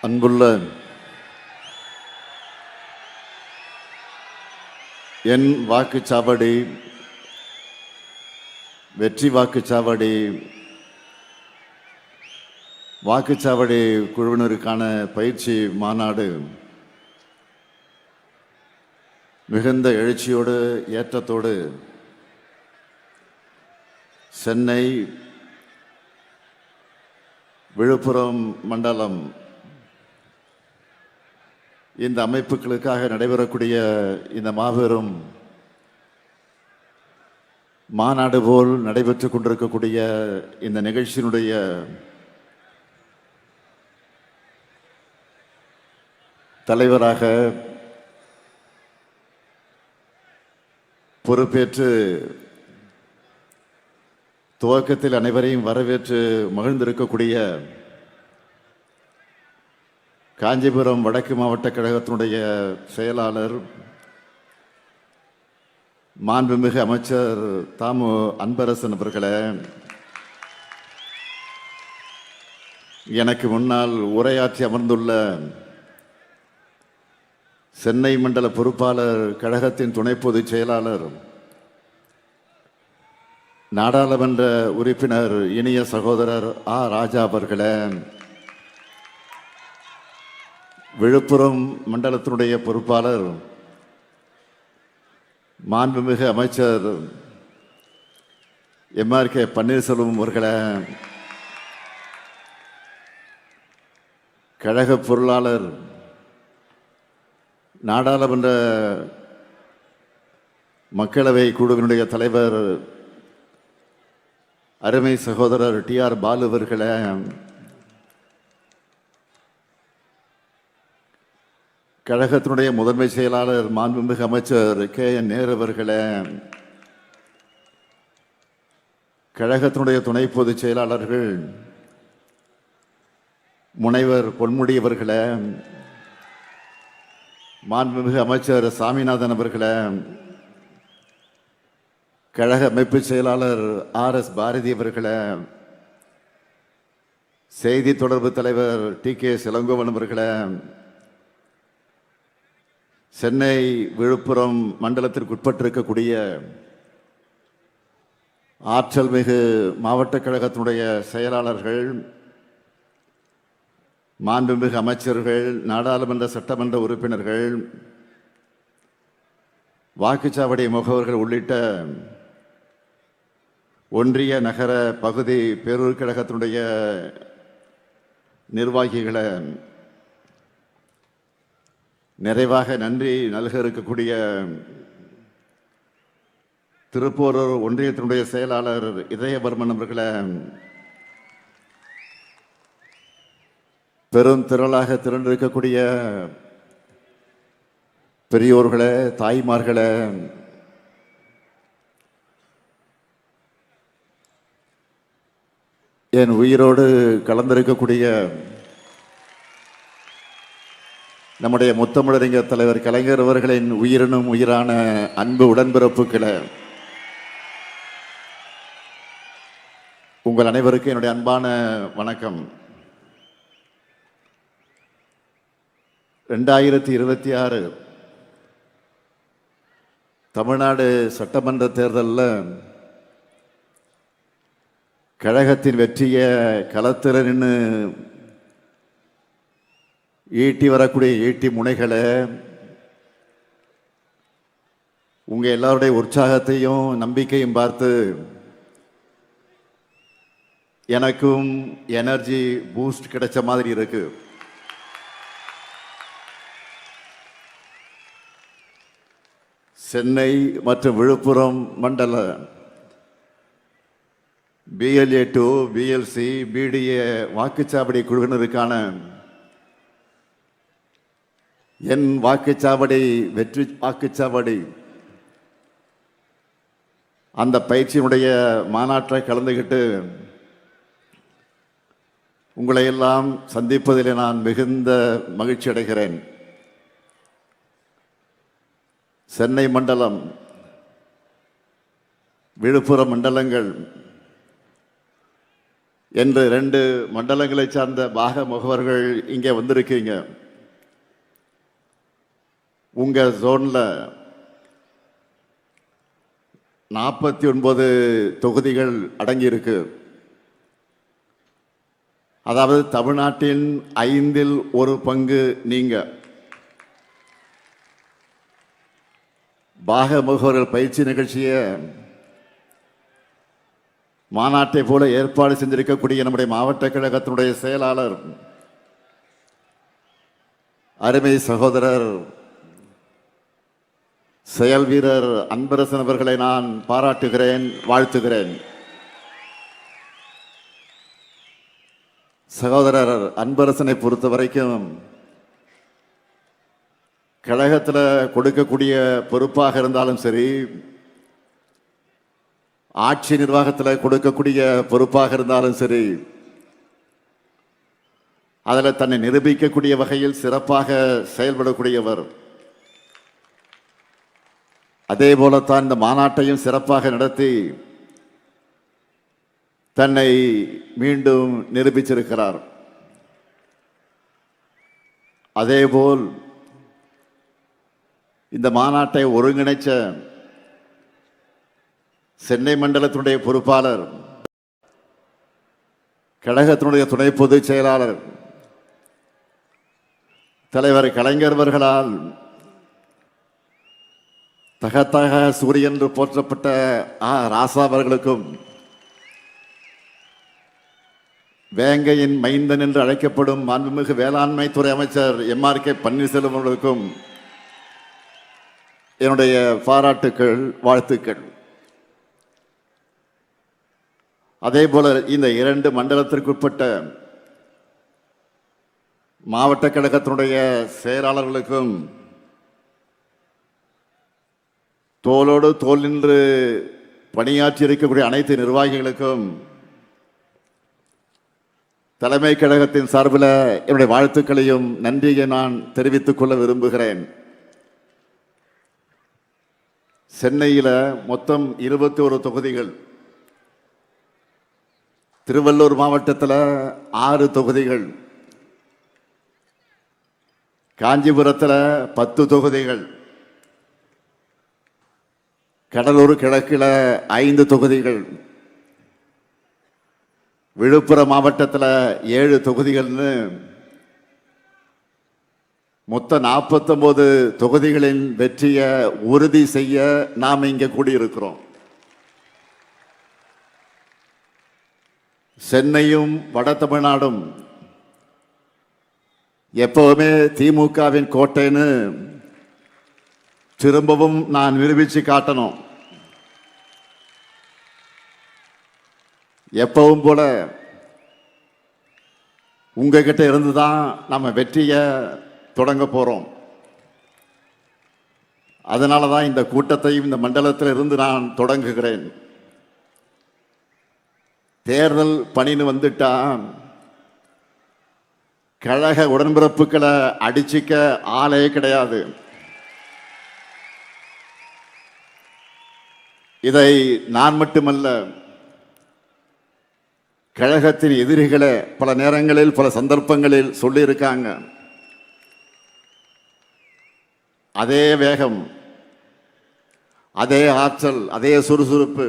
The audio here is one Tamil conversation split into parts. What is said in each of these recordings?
அன்புள்ள என் வாக்குச்சாவடி வெற்றி வாக்குச்சாவடி வாக்குச்சாவடி குழுவினருக்கான பயிற்சி மாநாடு மிகுந்த எழுச்சியோடு ஏற்றத்தோடு சென்னை விழுப்புரம் மண்டலம் இந்த அமைப்புகளுக்காக நடைபெறக்கூடிய இந்த மாபெரும் மாநாடு போல் நடைபெற்றுக் கொண்டிருக்கக்கூடிய இந்த நிகழ்ச்சியினுடைய தலைவராக பொறுப்பேற்று துவக்கத்தில் அனைவரையும் வரவேற்று மகிழ்ந்திருக்கக்கூடிய காஞ்சிபுரம் வடக்கு மாவட்ட கழகத்தினுடைய செயலாளர் மாண்புமிகு அமைச்சர் தாமு அன்பரசன் அவர்களே, எனக்கு முன்னால் உரையாற்றி அமர்ந்துள்ள சென்னை மண்டல பொறுப்பாளர் கழகத்தின் துணை பொதுச் செயலாளர் நாடாளுமன்ற உறுப்பினர் இனிய சகோதரர் ஆ ராஜா அவர்களே, விழுப்புரம் மண்டலத்தினுடைய பொறுப்பாளர் மாண்புமிகு அமைச்சர் எம்ஆர்கே பன்னீர்செல்வம் அவர்களே, கழக பொருளாளர் நாடாளுமன்ற மக்களவை குழுவினுடைய தலைவர் அருமை சகோதரர் டி.ஆர். பாலு அவர்களே, கழகத்தினுடைய முதன்மை செயலாளர் மாண்புமிகு அமைச்சர் கே.என். நேரு அவர்களே, கழகத்தினுடைய துணை பொதுச் செயலாளர்கள் முனைவர் பொன்முடி அவர்களே, மாண்புமிகு அமைச்சர் சாமிநாதன் அவர்களே, கழக அமைப்பு செயலாளர் ஆர்.எஸ். பாரதி அவர்களே, செய்தி தொடர்பு தலைவர் டி.கே. இளங்கோவன் அவர்களே, சென்னை விழுப்புரம் மண்டலத்திற்கு உட்பட்டிருக்கக்கூடிய ஆற்றல் மிகு மாவட்ட கழகத்தினுடைய செயலாளர்கள், மாண்புமிகு அமைச்சர்கள், நாடாளுமன்ற சட்டமன்ற உறுப்பினர்கள், வாக்குச்சாவடி முகவர்கள் உள்ளிட்ட ஒன்றிய நகர பகுதி பேரூர் கழகத்தினுடைய நிர்வாகிகளை, நிறைவாக நன்றி நல்க இருக்கக்கூடிய திருப்போரூர் ஒன்றியத்தினுடைய செயலாளர் இதயவர்மன் அவர்களை, பெரும் திரளாக திரண்டிருக்கக்கூடிய பெரியோர்களே, தாய்மார்களே, என் உயிரோடு கலந்திருக்கக்கூடிய நம்முடைய முத்தமிழறிஞர் தலைவர் கலைஞர் அவர்களின் உயிரினும் உயிரான அன்பு உடன்பிறப்புகளே, உங்கள் அனைவருக்கும் என்னுடைய அன்பான வணக்கம். 2026 தமிழ்நாடு சட்டமன்ற தேர்தலில் கழகத்தின் வெற்றியை களத்தில் நின்று ஈட்டி வரக்கூடிய ஈட்டி முனைகளை, உங்க எல்லாருடைய உற்சாகத்தையும் நம்பிக்கையும் பார்த்து எனக்கும் எனர்ஜி பூஸ்ட் கிடைச்ச மாதிரி இருக்கு. சென்னை மற்றும் விழுப்புரம் மண்டல BLA 2, BLC, BDA வாக்குச்சாவடி குழுவினருக்கான என் வாக்குச்சாவடி வெற்றி வாக்குச்சாவடி அந்த பயிற்சியினுடைய மாநாட்டை கலந்துகிட்டு உங்களை எல்லாம் சந்திப்பதில் நான் மிகுந்த மகிழ்ச்சி அடைகிறேன். சென்னை மண்டலம், விழுப்புரம் மண்டலங்கள் என்று 2 மண்டலங்களை சார்ந்த பாக முகவர்கள் இங்கே வந்திருக்கீங்க. உங்க ஜோன்ல 49 தொகுதிகள் அடங்கியிருக்கு. அதாவது தமிழ்நாட்டின் 5இல் 1 பங்கு நீங்க. பாக முகவர்கள் பயிற்சி நிகழ்ச்சியை மாநாட்டை போல ஏற்பாடு செஞ்சிருக்கக்கூடிய நம்முடைய மாவட்ட கழகத்தினுடைய செயலாளர் அருமை சகோதரர் செயல் வீரர் அன்பரசன் அவர்களை நான் பாராட்டுகிறேன், வாழ்த்துகிறேன். சகோதரர் அன்பரசனை பொறுத்த வரைக்கும் கழகத்தில் கொடுக்கக்கூடிய பொறுப்பாக இருந்தாலும் சரி, ஆட்சி நிர்வாகத்தில் கொடுக்கக்கூடிய பொறுப்பாக இருந்தாலும் சரி, அதில் தன்னை நிரூபிக்கக்கூடிய வகையில் சிறப்பாக செயல்படக்கூடியவர். அதே போலத்தான் இந்த மாநாட்டையும் சிறப்பாக நடத்தி தன்னை மீண்டும் நிரூபிச்சிருக்கிறார். அதேபோல் இந்த மாநாட்டை ஒருங்கிணைச்ச சென்னை மண்டலத்தினுடைய பொறுப்பாளர், கழகத்தினுடைய துணை பொதுச் செயலாளர் தலைவர் கலைஞர் அவர்களால் தகத்தக சூரியன் என்று போற்றப்பட்ட ராசா அவர்களுக்கும், வேங்கையின் மைந்தன் என்று அழைக்கப்படும் மாண்புமிகு வேளாண்மை துறை அமைச்சர் MRK பன்னீர்செல்வம் அவர்களுக்கும் என்னுடைய பாராட்டுக்கள், வாழ்த்துக்கள். அதே போல இந்த 2 மண்டலத்திற்குட்பட்ட மாவட்ட கழகத்தினுடைய செயலாளர்களுக்கும், தோளோடு தோல் நின்று பணியாற்றி இருக்கக்கூடிய அனைத்து நிர்வாகிகளுக்கும் தலைமை கழகத்தின் சார்பில் என்னுடைய வாழ்த்துக்களையும் நன்றியை நான் தெரிவித்துக் கொள்ள விரும்புகிறேன். சென்னையில் மொத்தம் 21 தொகுதிகள், திருவள்ளூர் மாவட்டத்தில் 6 தொகுதிகள், காஞ்சிபுரத்தில் 10 தொகுதிகள், கடலூர் கிழக்கில் 5 தொகுதிகள், விழுப்புரம் மாவட்டத்தில் 7 தொகுதிகள்னு மொத்தம் 49 தொகுதிகளின் வெற்றியை உறுதி செய்ய நாம் இங்கே கூடியிருக்கிறோம். சென்னையும் வட தமிழ்நாடும் எப்பவுமே திமுகவின் கோட்டைன்னு திரும்பவும் நான் நிரூபிச்சு காட்டணும். எப்பவும் போல உங்ககிட்ட இருந்துதான் நம்ம வெற்றியை தொடங்க போறோம். அதனாலதான் இந்த கூட்டத்தையும் இந்த மண்டலத்தில் இருந்து நான் தொடங்குகிறேன். தேர்தல் பணின்னு வந்துட்டா கழக உடன்பிறப்புகளை அடிச்சிக்க ஆளே கிடையாது. இதை நான் மட்டுமல்ல, கழகத்தின் எதிரிகளை பல நேரங்களில் பல சந்தர்ப்பங்களில் சொல்லியிருக்காங்க. அதே வேகம், அதே ஆற்றல், அதே சுறுசுறுப்பு,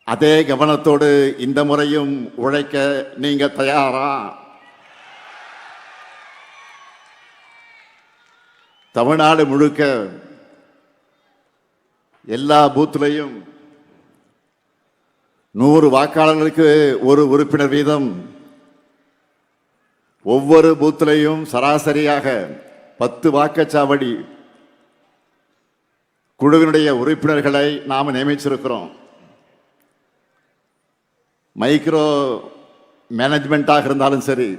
அதே கவனத்தோடு இந்த முறையும் உழைக்க நீங்க தயாரா? தமிழ்நாடு முழுக்க எல்லா பூத்துலையும் 100 வாக்காளர்களுக்கு 1 உறுப்பினர் வீதம், ஒவ்வொரு பூத்திலையும் சராசரியாக 10 வாக்குச்சாவடி குழுவினுடைய உறுப்பினர்களை நாம் நியமிச்சிருக்கிறோம். மைக்ரோ மேனேஜ்மெண்ட்டாக இருந்தாலும் சரி,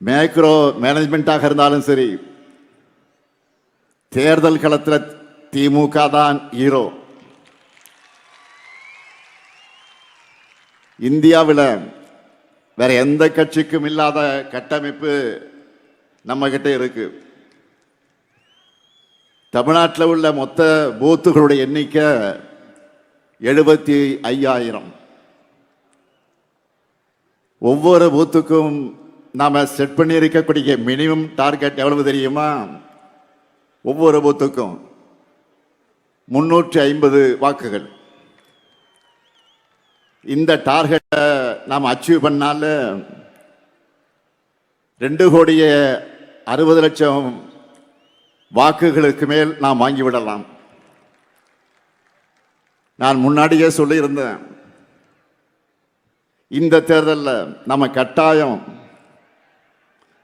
மேக்ரோ மேனேஜ்மெண்ட்டாக இருந்தாலும் சரி, தேர்தல் களத்தில் திமுக தான் ஹீரோ. இந்தியாவில் வேற எந்த கட்சிக்கும் இல்லாத கட்டமைப்பு நம்ம கிட்ட இருக்கு. தமிழ்நாட்டில் உள்ள மொத்த பூத்துகளுடைய எண்ணிக்கை 75,000. ஒவ்வொரு பூத்துக்கும் நாம செட் பண்ணி இருக்கக்கூடிய மினிமம் டார்கெட் எவ்வளவு தெரியுமா? ஒவ்வொரு பூத்துக்கும் 350 வாக்குகள். இந்த டார்கெட்டை நாம் அச்சீவ் பண்ணால 2,60,00,000 வாக்குகளுக்கு மேல் நாம் வாங்கிவிடலாம். நான் முன்னாடியே சொல்லியிருந்தேன், இந்த தேர்தலில் நம்ம கட்டாயம்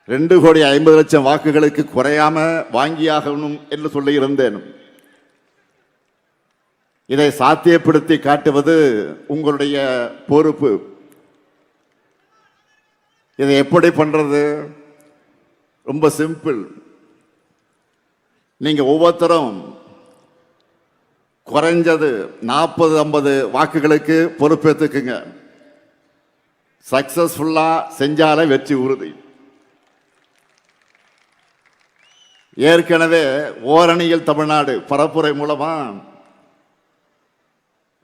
2,50,00,000 வாக்குகளுக்கு குறையாம வாங்கியாகணும் என்று சொல்லியிருந்தேன். இதை சாத்தியப்படுத்தி காட்டுவது உங்களுடைய பொறுப்பு. இதை எப்படி பண்றது? ரொம்ப சிம்பிள். நீங்க ஒவ்வொருத்தரும் குறைஞ்சது 40-50 வாக்குகளுக்கு பொறுப்பேற்றுக்குங்க. சக்சஸ்ஃபுல்லா செஞ்சாலே வெற்றி உறுதி. ஏற்கனவே ஓரணியில் தமிழ்நாடு பரப்புரை மூலமா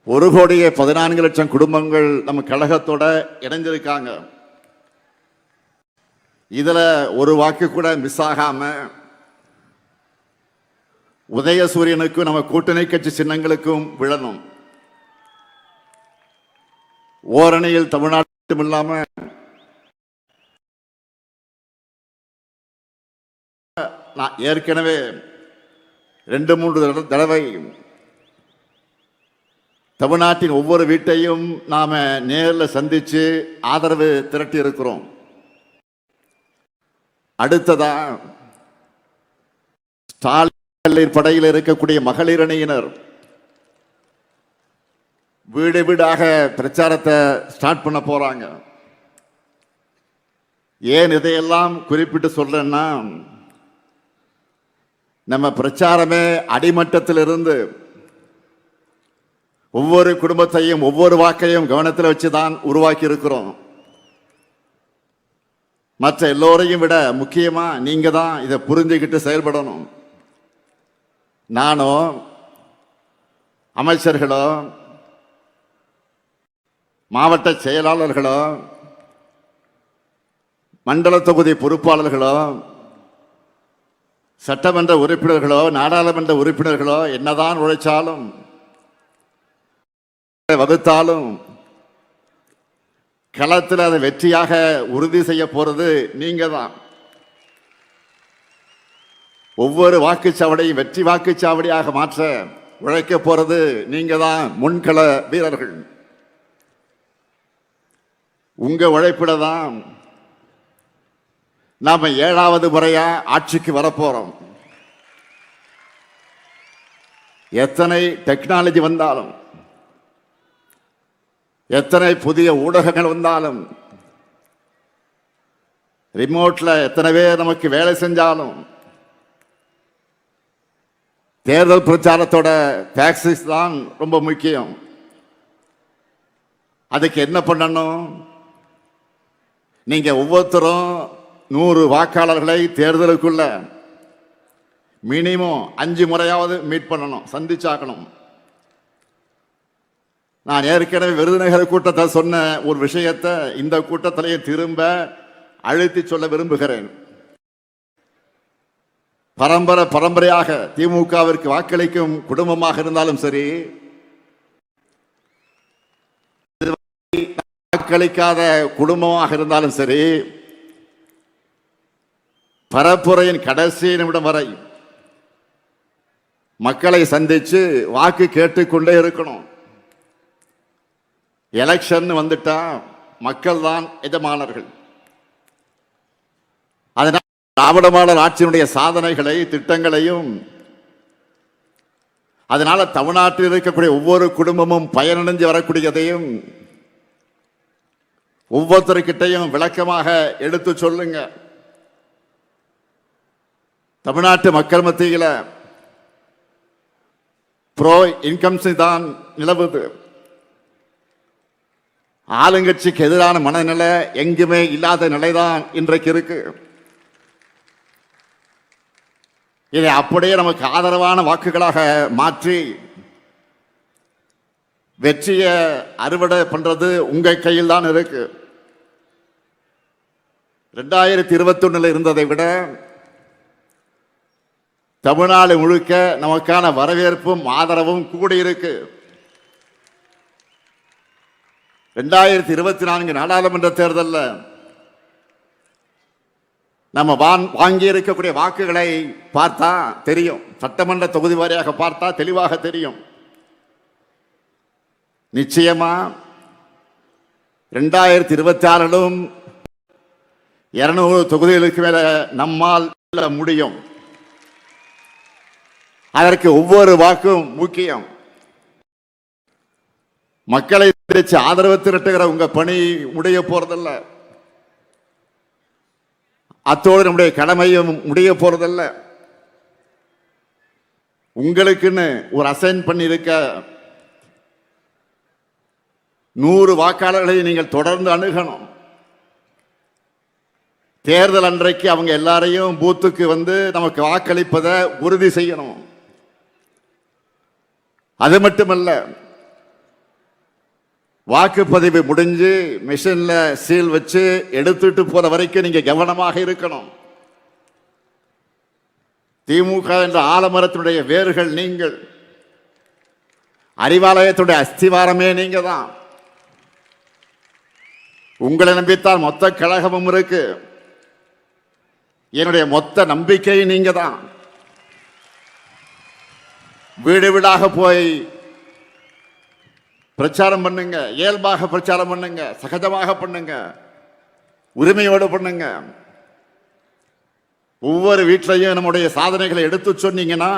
1,14,00,000 குடும்பங்கள் நம்ம கழகத்தோட இணைஞ்சிருக்காங்க. இதுல ஒரு வாக்கு கூட மிஸ் ஆகாம உதயசூரியனுக்கும் நம்ம கூட்டணி கட்சி சின்னங்களுக்கும் விழணும். ஓரணியில் தமிழ்நாடு மட்டும் இல்லாம நான் ஏற்கனவே 2-3 தடவை தமிழ்நாட்டின் ஒவ்வொரு வீட்டையும் நாம நேரில் சந்திச்சு ஆதரவு திரட்டி இருக்கிறோம். அடுத்ததா ஸ்டாலின் படையில் இருக்கக்கூடிய மகளிர் அணியினர் வீடு வீடாக பிரச்சாரத்தை ஸ்டார்ட் பண்ண போறாங்க. ஏன் இதையெல்லாம் குறிப்பிட்டு சொல்றேன்னா, நம்ம பிரச்சாரமே அடிமட்டத்திலிருந்து ஒவ்வொரு குடும்பத்தையும் ஒவ்வொரு வாக்கையும் கவனத்தில் வச்சுதான் உருவாக்கி இருக்கிறோம். மற்ற எல்லோரையும் விட முக்கியமா நீங்க தான் இதை புரிஞ்சுக்கிட்டு செயல்படணும். நானோ அமைச்சர்களோ மாவட்ட செயலாளர்களோ மண்டல தொகுதி பொறுப்பாளர்களோ சட்டமன்ற உறுப்பினர்களோ நாடாளுமன்ற உறுப்பினர்களோ என்னதான் உழைச்சாலும் வகுத்தாலும் களத்தில் அதை வெற்றியாக உறுதி செய்ய போறது நீங்க தான். ஒவ்வொரு வாக்குச்சாவடியும் வெற்றி வாக்குச்சாவடியாக மாற்ற உழைக்க போறது நீங்க தான், முன்கள வீரர்கள். உங்க உழைப்பிட தான் நாம 7வது முறையா ஆட்சிக்கு வரப்போறோம். எத்தனை டெக்னாலஜி வந்தாலும், எத்தனை புதிய ஊடகங்கள் வந்தாலும், ரிமோட்ல எத்தனை பேர் நமக்கு வேலை செஞ்சாலும், தேர்தல் பிரச்சாரத்தோட டாக்ஸிஸ் தான் ரொம்ப முக்கியம். அதுக்கு என்ன பண்ணணும்? நீங்க ஒவ்வொருத்தரும் 100 வாக்காளர்களை தேர்தலுக்குள்ள மினிமம் 5 முறையாவது மீட் பண்ணணும், சந்திச்சாக்கணும். நான் ஏற்கனவே விருதுநகர் கூட்டத்தை சொன்ன ஒரு விஷயத்தை இந்த கூட்டத்திலேயே திரும்ப அழுத்தி சொல்ல விரும்புகிறேன். பரம்பரையாக திமுகவிற்கு வாக்களிக்கும் குடும்பமாக இருந்தாலும் சரி, வாக்களிக்காத குடும்பமாக இருந்தாலும் சரி, பரப்புரையின் கடைசி நிமிடம் வரை மக்களை சந்திச்சு வாக்கு கேட்டுக்கொண்டே இருக்கணும். எலெக்ஷன் வந்துட்டா மக்கள் தான் எஜமானர்கள். அதனால் திராவிட மாடல் ஆட்சியினுடைய சாதனைகளை திட்டங்களையும், அதனால தமிழ்நாட்டில் இருக்கக்கூடிய ஒவ்வொரு குடும்பமும் பயனடைஞ்சு வரக்கூடியதையும் ஒவ்வொருத்தருக்கிட்டையும் விளக்கமாக எடுத்து சொல்லுங்க. தமிழ்நாட்டு மக்கள் மத்தியில் ப்ரோ இன்கம்ஸ் தான் நிலவுது. ஆளுங்கட்சிக்கு எதிரான மனநிலை எங்குமே இல்லாத நிலைதான் இன்றைக்கு இருக்கு. இதை அப்படியே நமக்கு ஆதரவான வாக்குகளாக மாற்றி வெற்றியை அறுவடை பண்றது உங்க கையில் தான் இருக்கு. 2021 இருந்ததை விட தமிழ்நாடு முழுக்க நமக்கான வரவேற்பும் ஆதரவும் கூடியிருக்கு. 2024 நாடாளுமன்ற தேர்தலில் நம்ம வாங்கி இருக்கக்கூடிய வாக்குகளை பார்த்தா தெரியும். சட்டமன்ற தொகுதி வாரியாக பார்த்தா தெளிவாக தெரியும். நிச்சயமா 2026 200 தொகுதிகளுக்கு மேல நம்மால் முடியும். அதற்கு ஒவ்வொரு வாக்கும் முக்கியம். மக்களை ஆதரவு திரட்டுகிற உங்க பணி முடிய போறதல்ல, அத்தோடு நம்முடைய கடமையும் முடிய போறதல்ல. உங்களுக்குன்னு ஒரு அசைன் பண்ணியிருக்க 100 வாக்காளர்களை நீங்கள் தொடர்ந்து அணுகணும். தேர்தல் அன்றைக்கு அவங்க எல்லாரையும் பூத்துக்கு வந்து நமக்கு வாக்களிப்பதை உறுதி செய்யணும். அது மட்டுமல்ல, வாக்குப்பதிவு முடிஞ்சு மிஷின்ல சீல் வச்சு எடுத்துட்டு போற வரைக்கும் நீங்க கவனமாக இருக்கணும். திமுக என்ற ஆலமரத்தினுடைய வேர்கள் நீங்கள், அறிவாலயத்துடைய அஸ்திவாரமே நீங்க தான். உங்களை நம்பித்தான் மொத்த கழகமும் இருக்கு. என்னுடைய மொத்த நம்பிக்கை நீங்க தான். வீடு வீடாக போய் பிரச்சாரம் பண்ணுங்க, இயல்பாக பிரச்சாரம் பண்ணுங்க, சகஜமாக பண்ணுங்க, உரிமையோடு பண்ணுங்க. ஒவ்வொரு வீட்டிலையும் நம்முடைய சாதனைகளை எடுத்து சொன்னீங்கன்னா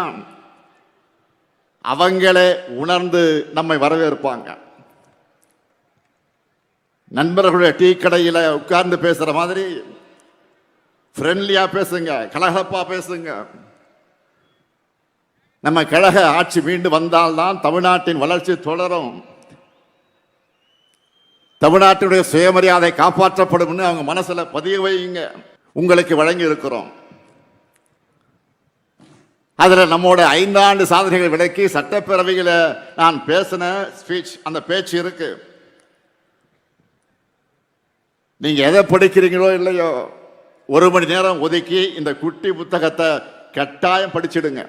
அவங்களே உணர்ந்து நம்மை வரவேற்பாங்க. நண்பர்களுடைய டீ கடையில் உட்கார்ந்து பேசுற மாதிரி ஃப்ரெண்ட்லியா பேசுங்க, கலகலப்பா பேசுங்க. நம்ம கழக ஆட்சி மீண்டும் வந்தால்தான் தமிழ்நாட்டின் வளர்ச்சி தொடரும். தமிழ்நாட்டினுடைய சுயமரியாதை காப்பாற்றப்படும் அவங்க மனசுல பதிய வைங்க. உங்களுக்கு வழங்கி இருக்கிறோம். அதுல நம்மோட 5 ஆண்டு சாதனைகளை விளக்கி சட்டப்பேரவையில் நான் பேசின ஸ்பீச், அந்த பேச்சு இருக்கு. நீங்க எதை படிக்கிறீங்களோ இல்லையோ 1 மணி நேரம் ஒதுக்கி இந்த குட்டி புத்தகத்தை கட்டாயம் படிச்சிடுங்க.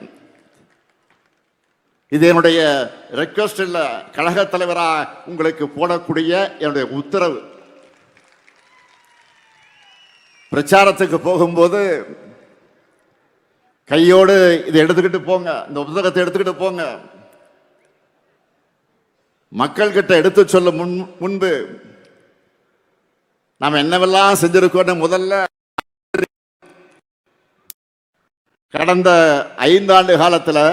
இது என்னுடைய ரெக்வஸ்ட் இல்ல, கழக தலைவரா உங்களுக்கு போடக்கூடிய என்னுடைய உத்தரவு. பிரச்சாரத்துக்கு போகும்போது கையோடு இதை எடுத்துக்கிட்டு போங்க, இந்த புத்தகத்தை எடுத்துக்கிட்டு போங்க. மக்கள் கிட்ட எடுத்து சொல்ல முன்பு நாம் என்னவெல்லாம் செஞ்சிருக்கோம். முதல்ல கடந்த 5 ஆண்டு காலத்தில்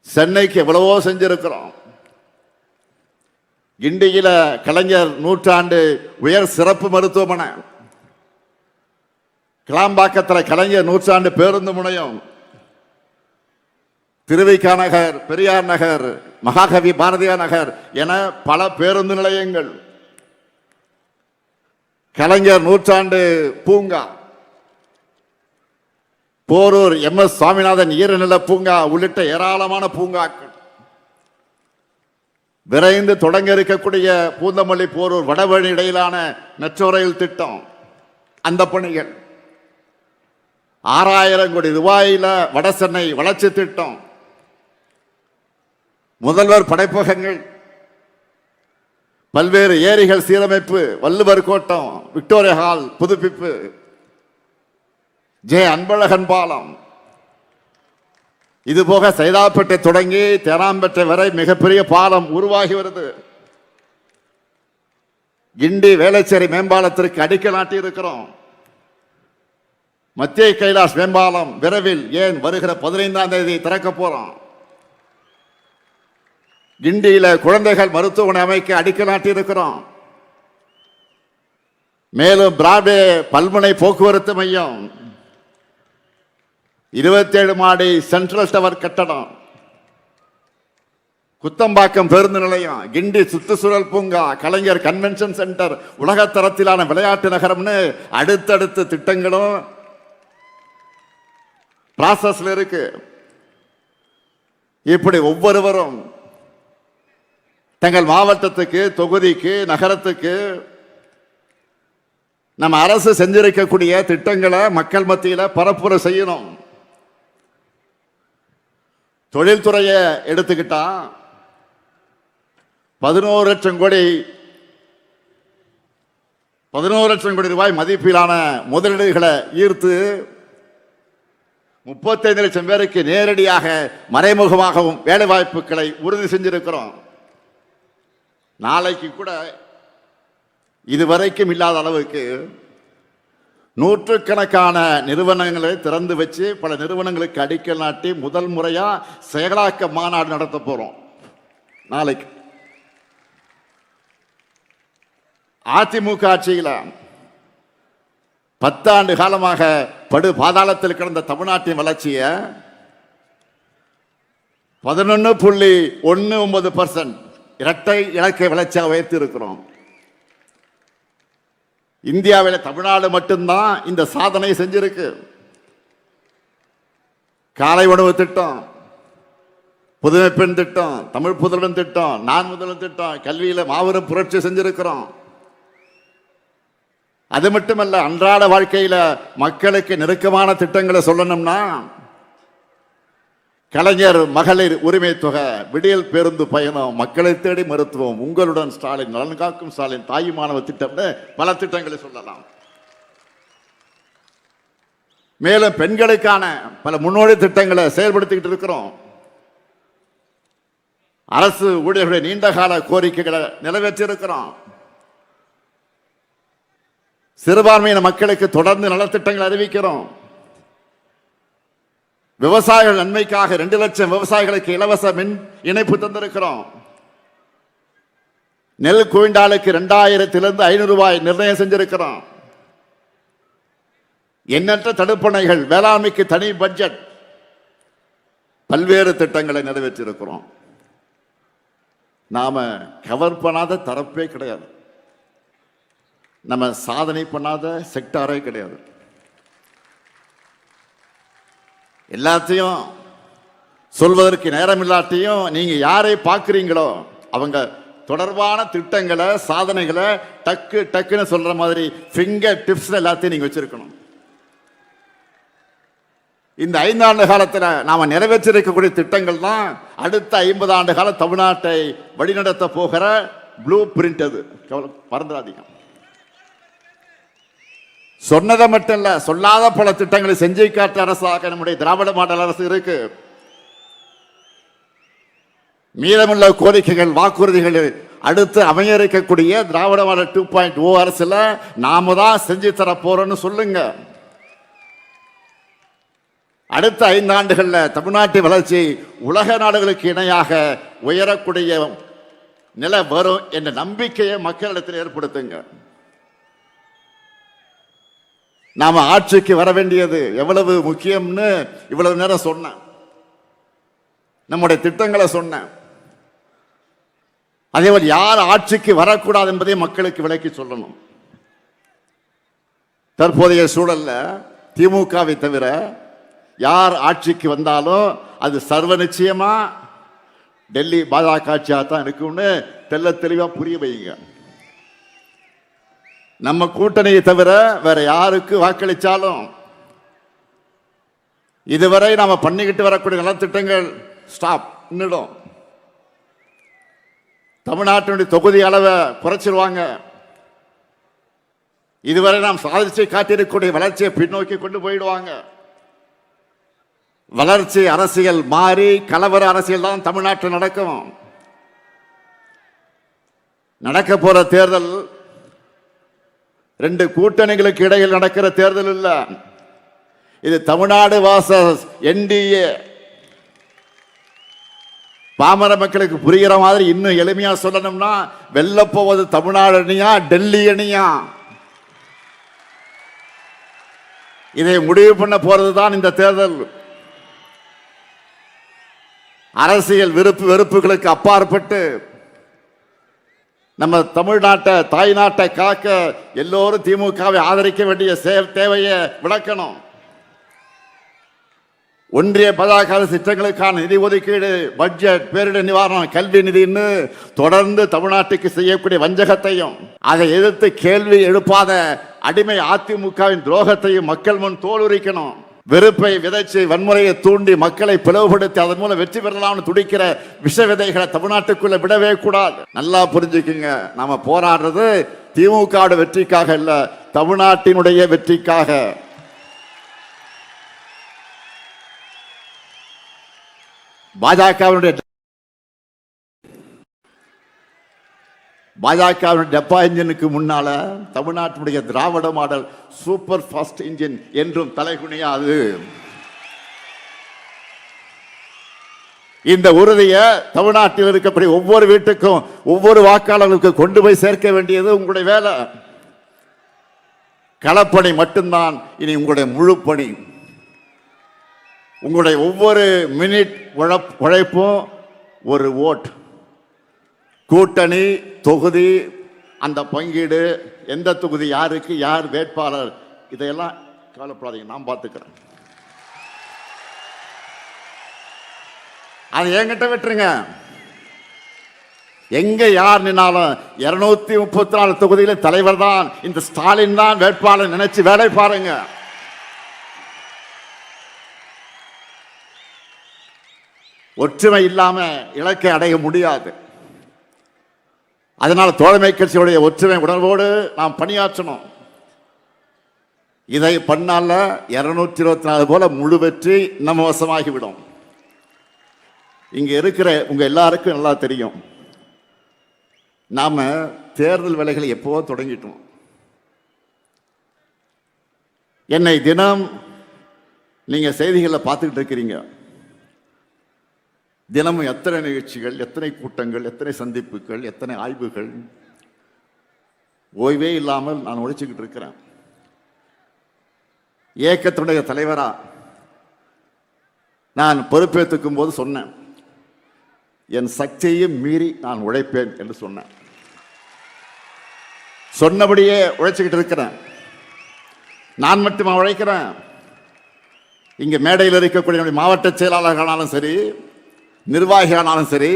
சென்னைக்கு எவ்வளவோ செஞ்சிருக்கிறோம். கிண்டியில கலைஞர் 100 உயர் சிறப்பு மருத்துவமனை, கிளாம்பாக்கத்தில் கலைஞர் 100 பேருந்து முனையம், திருவிக நகர், பெரியார் நகர், மகாகவி பாரதியார் நகர் என பல பேருந்து நிலையங்கள், கலைஞர் 100 பூங்கா, போரூர் MS சுவாமிநாதன் ஈரநில பூங்கா உள்ளிட்ட ஏராளமான பூங்காக்கள், விரைந்து தொடங்க இருக்கக்கூடிய பூந்தமல்லி போரூர் வடவழி இடையிலான மெட்ரோ ரயில் திட்டம், அந்த பணிகள், 6000 கோடி ரூபாயில வட சென்னை வளர்ச்சி திட்டம், முதல்வர் படைப்பகங்கள், பல்வேறு ஏரிகள் சீரமைப்பு, வள்ளுவர் கோட்டம், விக்டோரியா ஹால் புதுப்பிப்பு, ஜே அன்பழகன் பாலம், இது போக சைதாப்பேட்டை தொடங்கி தேனாம்பேட்டை வரை மிகப்பெரிய பாலம் உருவாகி வருது. கிண்டி வேளச்சேரி மேம்பாலத்திற்கு அடிக்கல் நாட்டி இருக்கிறோம். மத்திய கைலாஷ் மேம்பாலம் விரைவில், ஏன் வருகிற 15ஆம் தேதி திறக்க போறோம். கிண்டியில குழந்தைகள் மருத்துவமனை அமைக்க அடிக்கல் நாட்டி இருக்கிறோம். மேலும் பிராட்வே பல்முனை போக்குவரத்து மையம், 27 மாடி சென்ட்ரல் டவர் கட்டடம், குத்தம்பாக்கம் பேருந்து நிலையம், கிண்டி சுற்றுச்சூழல் பூங்கா, கலைஞர் கன்வென்ஷன் சென்டர், உலகத்தரத்திலான விளையாட்டு நகரம்னு அடுத்தடுத்து திட்டங்களும் ப்ராசஸ்ல இருக்கு. இப்படி ஒவ்வொருவரும் தங்கள் மாவட்டத்துக்கு, தொகுதிக்கு, நகரத்துக்கு நம்ம அரசு செஞ்சிருக்கக்கூடிய திட்டங்களை மக்கள் மத்தியில் பரப்புரை செய்யணும். தொழில்துறையை எடுத்துக்கிட்டா 11 லட்சம் கோடி ரூபாய் மதிப்பிலான முதலீடுகளை ஈர்த்து 35 லட்சம் பேருக்கு நேரடியாக மறைமுகமாகவும் வேலை வாய்ப்புகளை உறுதி செஞ்சிருக்கிறோம். நாளைக்கு கூட இதுவரைக்கும் இல்லாத அளவுக்கு நூற்றுக்கணக்கான நிறுவனங்களை திறந்து வச்சு பல நிறுவனங்களுக்கு அடிக்கல் நாட்டி முதல் முறையா செயலாக்க மாநாடு நடத்த போறோம். நாளைக்கு அதிமுக ஆட்சியில் 10 ஆண்டு காலமாக படு பாதாளத்தில் கிடந்த தமிழ்நாட்டின் வளர்ச்சியை 11.19% இரட்டை இலக்கை வளர்ச்சியாக உயர்த்தி இருக்கிறோம். இந்தியாவில் தமிழ்நாடு மட்டும்தான் இந்த சாதனை செஞ்சிருக்கு. காலை உணவு திட்டம், புதுமை பெண் திட்டம், தமிழ் புதல்வன் திட்டம், நான் முதல்வன் திட்டம், கல்வியில மாபெரும் புரட்சி செஞ்சிருக்கிறோம். அது மட்டுமல்ல, அன்றாட வாழ்க்கையில மக்களுக்கு நெருக்கமான திட்டங்களை சொல்லணும்னா கலைஞர் மகளிர் உரிமை தொகை, விடியல் பேருந்து பயணம், மக்களை தேடி மருத்துவம், உங்களுடன் ஸ்டாலின், நலன் காக்கும் ஸ்டாலின், தாய் மாணவ திட்டம்னு பல திட்டங்களை சொல்லலாம். மேலும் பெண்களுக்கான பல முன்னோடி திட்டங்களை செயல்படுத்திக்கிட்டு இருக்கிறோம். அரசு ஊழியர்களுடைய நீண்டகால கோரிக்கைகளை நிறைவேற்றியிருக்கிறோம். சிறுபான்மையின மக்களுக்கு தொடர்ந்து நலத்திட்டங்கள் அறிவிக்கிறோம். விவசாயிகள் நன்மைக்காக 2 லட்சம் விவசாயிகளுக்கு இலவச மின் இணைப்பு தந்திருக்கிறோம். நெல் குவிண்டாலுக்கு 2000 ரூபாய் நிர்ணயம் செஞ்சிருக்கிறோம். எண்ணற்ற தடுப்பணைகள், வேளாண்மைக்கு தனி பட்ஜெட், பல்வேறு திட்டங்களை நிறைவேற்றியிருக்கிறோம். நாம கவர் பண்ணாத தரப்பே கிடையாது. நம்ம சாதனை பண்ணாத செக்டாரே கிடையாது. எல்லாத்தையும் சொல்வதற்கு நேரம் இல்லாட்டியும் நீங்க யாரை பார்க்குறீங்களோ அவங்க தொடர்பான திட்டங்களை, சாதனைகளை டக்கு டக்குன்னு சொல்ற மாதிரி ஃபிங்கர் டிப்ஸ் எல்லாத்தையும் நீங்க வச்சிருக்கணும். இந்த 5 ஆண்டு காலத்தில் நாம நிறைவேற்றிருக்கக்கூடிய திட்டங்கள் தான் அடுத்த 50 ஆண்டு கால தமிழ்நாட்டை வழிநடத்த போகிற ப்ளூ பிரிண்ட். அது மறந்துடாதீங்க. சொன்னதை மட்டும் இல்ல, சொல்லாத பல திட்டங்களை செஞ்சு காட்ட அரசாக நம்முடைய திராவிட மாடல் அரசு இருக்கு. மீதமுள்ள கோரிக்கைகள், வாக்குறுதிகள் அடுத்து அமைய இருக்கக்கூடிய திராவிட மாடல் 2.0 அரசுல நாம தான் செஞ்சு தர போறோம்னு சொல்லுங்க. அடுத்த 5 ஆண்டுகள்ல தமிழ்நாட்டு வளர்ச்சி உலக நாடுகளுக்கு இணையாக உயரக்கூடிய நில வரும் என்ற நம்பிக்கையை மக்களிடத்தில் ஏற்படுத்துங்க. நாம ஆட்சிக்கு வர வேண்டியது எவ்வளவு முக்கியம்னு இவ்வளவு நேரம் சொன்னேன். நம்முடைய திட்டங்களை சொன்னேன். அதேபோல் யார் ஆட்சிக்கு வரக்கூடாது என்பதை மக்களுக்கு விளக்கி சொல்லணும். தற்போதைய சூழல்ல திமுகவை தவிர யார் ஆட்சிக்கு வந்தாலும் அது சர்வ நிச்சயமா டெல்லி பாஜக ஆட்சியாக தான் இருக்கும்னு தெல்ல தெளிவா புரிய வைங்க. நம்ம கூட்டணியை தவிர வேற யாருக்கு வாக்களிச்சாலும் இதுவரை நாம பண்ணிக்கிட்டு வரக்கூடிய நலத்திட்டங்கள் ஸ்டாப் நின்னுடும். தமிழ்நாட்டினுடைய தொகுதி அளவை குறைச்சிருவாங்க. இதுவரை நாம் சாதிச்சு காட்டியிருக்கக்கூடிய வளர்ச்சியை பின்னோக்கி கொண்டு போயிடுவாங்க. வளர்ச்சி அரசியல் மாறி கலவர அரசியல் தான் தமிழ்நாட்டில் நடக்கும். நடக்க போற தேர்தல் 2 கூட்டணிகளுக்கு இடையில் நடக்கிற தேர்தல் இல்ல. இது தமிழ்நாடு வாசஸ் என்டிஏ. பாமர மக்களுக்கு புரிகிற மாதிரி இன்னும் எளிமையா சொல்லணும்னா, வெல்ல போவது தமிழ்நாடு அணியா டெல்லி அணியா, இதை முடிவு பண்ண போறதுதான் இந்த தேர்தல். அரசியல் விருப்பு வெறுப்புகளுக்கு அப்பாற்பட்டு நம்ம தமிழ்நாட்டை, தாய் நாட்டை காக்க எல்லோரும் திமுகவை ஆதரிக்க வேண்டிய தேவையை விளக்கணும். ஒன்றிய பாஜக திட்டங்களுக்கான நிதி ஒதுக்கீடு, பட்ஜெட், பேரிடர் நிவாரணம், கல்வி நிதின்னு தொடர்ந்து தமிழ்நாட்டுக்கு செய்யக்கூடிய வஞ்சகத்தையும் அதை எதிர்த்து கேள்வி எழுப்பாத அடிமை அதிமுகவின் துரோகத்தையும் மக்கள் முன் தோலுரிக்கணும். வெறுப்பை விதைச்சு வன்முறையை தூண்டி மக்களை பிளவுபடுத்தி அதன் மூலம் வெற்றி பெறலாம்னு துடிக்கிற விஷ விதைகளை தமிழ்நாட்டுக்குள்ள விடவே கூடாது. நல்லா புரிஞ்சுக்குங்க, நாம போராடுறது திமுக வெற்றிக்காக இல்ல, தமிழ்நாட்டினுடைய வெற்றிக்காக. பாஜகவினுடைய டப்பா இன்ஜினுக்கு முன்னால தமிழ்நாட்டினுடைய திராவிட மாடல் சூப்பர் ஃபாஸ்ட் இன்ஜின் என்றும் தலைகுனியாது. இந்த உறுதியை தமிழ்நாட்டில் இருக்கக்கூடிய ஒவ்வொரு வீட்டுக்கும் ஒவ்வொரு வாக்காளர்களுக்கு கொண்டு போய் சேர்க்க வேண்டியது உங்களுடைய வேலை. களப்பணி மட்டும்தான் இனி உங்களுடைய முழு பணி. உங்களுடைய ஒவ்வொரு மினிட் உழைப்பும் ஒரு ஓட். கூட்டணி, தொகுதி, அந்த பங்கீடு, எந்த தொகுதி யாருக்கு, யார் வேட்பாளர், இதையெல்லாம் கவலைப்படாதீங்க, நான் பார்த்துக்கிறேன். அதை என்கிட்ட விட்டுருங்க. எங்க யார் நின்னாலும் 234 தொகுதியில தலைவர் தான் இந்த ஸ்டாலின் தான் வேட்பாளர் நினைச்சு வேலை பாருங்க. ஒற்றுமை இல்லாம இலக்கை அடைய முடியாது. அதனால தோழமை கட்சியுடைய ஒற்றுமை உணர்வோடு நாம் பணியாற்றணும். இதை பண்ணால 224 போல முழு வெற்றி நம்ம வசமாகிவிடும். இங்க இருக்கிற உங்க எல்லாருக்கும் நல்லா தெரியும், நாம தேர்தல் வேலைகளை எப்போ தொடங்கிட்டோம். என்னை தினம் நீங்க செய்திகளை பார்த்துக்கிட்டு இருக்கிறீங்க. தினமும் எத்தனை நிகழ்ச்சிகள், எத்தனை கூட்டங்கள், எத்தனை சந்திப்புகள், எத்தனை ஆய்வுகள், ஓய்வே இல்லாமல் நான் உழைச்சிக்கிட்டு இருக்கிறேன். இயக்கத்துடைய தலைவரா நான் பொறுப்பேற்றுக்கும் போது சொன்னேன், என் சக்தியையும் மீறி நான் உழைப்பேன் என்று சொன்னேன். சொன்னபடியே உழைச்சிக்கிட்டு இருக்கிறேன். நான் மட்டுமா உழைக்கிறேன்? இங்க மேடையில் இருக்கக்கூடிய மாவட்ட செயலாளர்களானாலும் சரி, நிர்வாகிகளானாலும் சரி,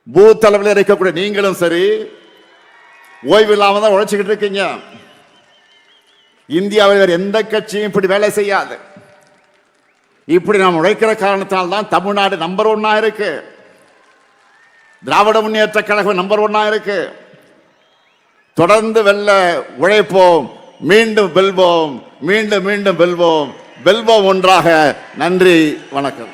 பூத் அளவில் இருக்கக்கூடிய நீங்களும் சரி, ஓய்வு இல்லாம தான் உழைச்சிக்கிட்டு இருக்கீங்க. இந்தியாவில் வேறு எந்த கட்சியும் இப்படி வேலை செய்யாது. இப்படி நாம் உழைக்கிற காரணத்தால் தான் தமிழ்நாடு நம்பர் 1 இருக்கு. திராவிட முன்னேற்ற கழகம் நம்பர் 1 இருக்கு. தொடர்ந்து வெல்ல உழைப்போம், மீண்டும் வெல்வோம், மீண்டும் மீண்டும் வெல்வோம், வெல்வோம் ஒன்றாக. நன்றி, வணக்கம்.